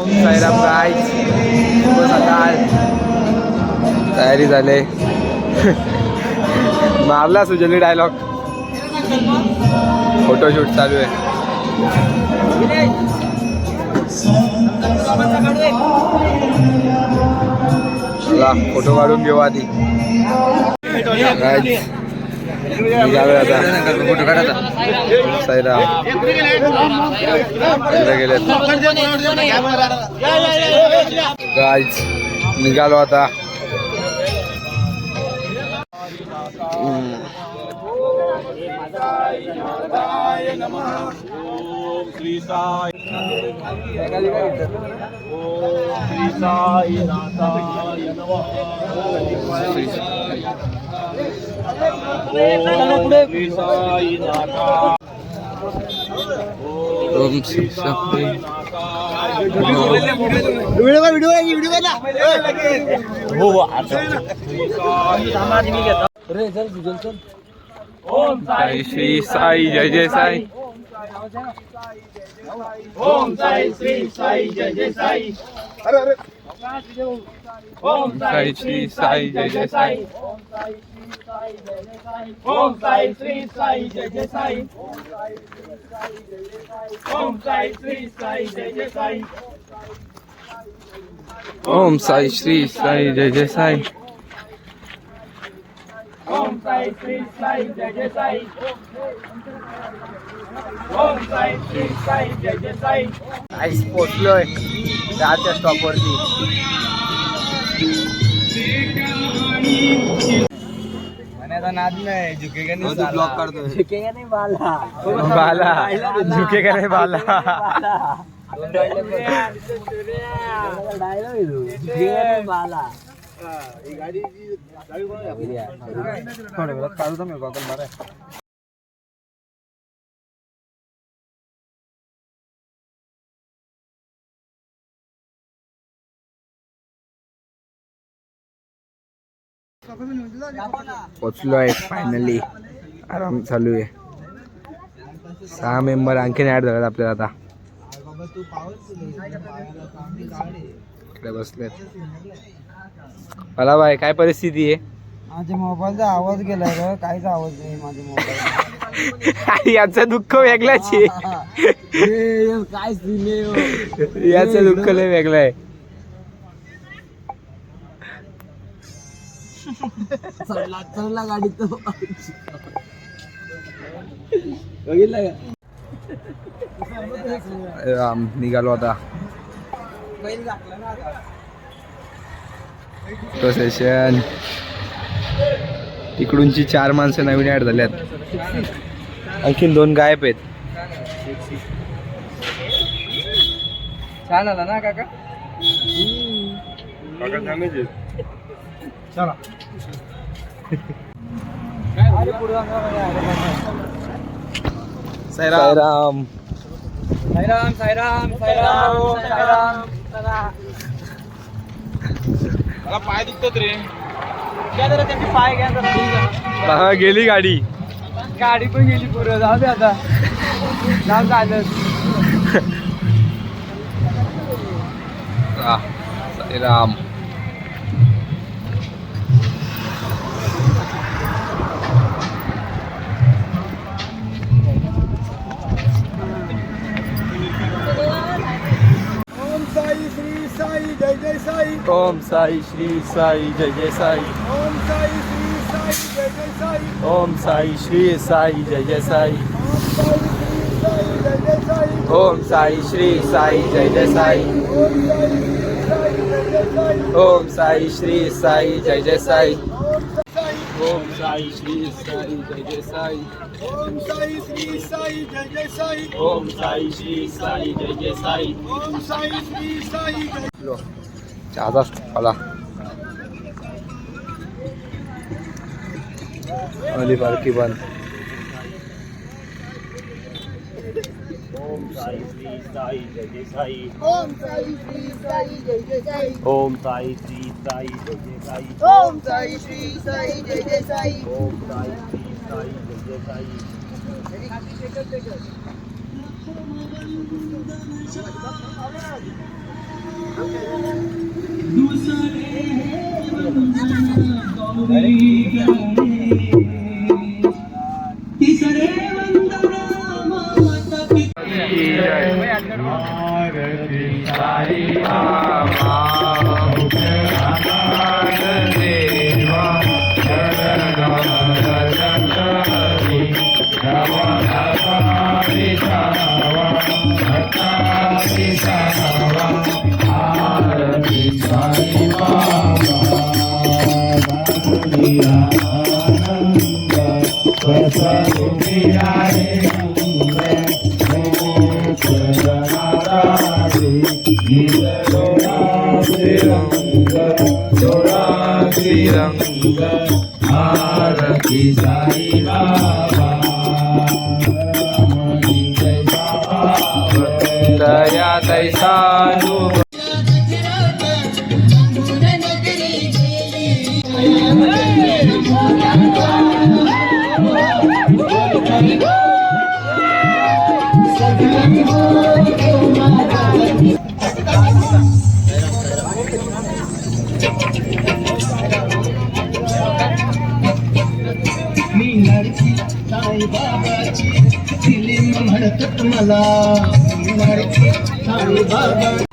Om Sairam guys, शुभ सकाळ. तयारी झाले. मारला सुजनी डायलॉग. फोटोशूट चालू आहे. चला फोटो काढून घेऊ आधी. निघालो आता. फोटो काढायचा. साईराम गेले गाईज, निघालो आता. श्री साई श्री साई नाथाय नमः. श्री साई नाथा. ओम श्री साई. ओम साई श्री साई जय जय साई. ओम साई श्री साई जय जय साई. ओम साई श्री साई जय जय साई. ओम साई श्री साई जय जय साई. ओम साई श्री साई जय जय साई. ओम साई श्री साई जय जय साई. ओम साई श्री साई जय जय साई. ओम साई श्री साई जय जय साई. आईस पोचलोय चहाच्या स्टॉप वरती. नाद नाही झुकेगा नाही. ब्लॉक काढतो. झुकेगा नाही बाला. बाला झुकेगा नाही बाला. बाला काढू मी गॉगल मारा. पोचलो आहे फायनली. आराम चालू आहे. 6 मेंबर आणखीन ऍड झालेत आपल्याला. आता इकडे बसलेत. मला बाय काय परिस्थिती आहे. माझ्या मोबाईलचा आवाज गेलाय ग. काहीच आवाज नाही माझ्या मोबाईल. याचं दुःख वेगळाच आहे. काय सीन याचं दुःख लय वेगळं आहे. चढला गाडी तो बघितलं का. निघालो आता. सेशन तिकडूनची 4 माणसं नवीन ऍड झाल्यात. आणखीन 2 गायब आहेत. छान आला ना काका. चला साईराम साईराम साईराम साईराम साईराम. मला पाय दुखतात रे. घ्या जरा त्यांची पाय घ्या जरा. हा गेली गाडी. गाडी पण गेली पुढं. जाऊ दे आता. नाव झालं. साईराम. ओम साई श्री साई जय जय साई. ओम साई श्री साई जय जय साई. ओम साई श्री साई जय जय साई. ओम साई श्री साई जय जय साई. ओम साई श्री साई जय जय साई. ओम साई श्री साई जय जय साई. ओम साई श्री साई जय जय साई. ओम साई श्री साई जय जय साई. ओम साई श्री साई जय जय साई. ओम साई श्री साई जय. चहाचा स्टॉप आला. अली पालखी बंद. ओम साई श्री साई जय जय साई. ओम साई श्री साई जय जय साई. ओम साई श्री साई जय जय साई. ओम साई श्री साई जय जय साई. ओम साई श्री साई जय जय साई. आरती साई बाबा दया तैसा साई बाबाची फिल्म म्हणतात मला साई बाबा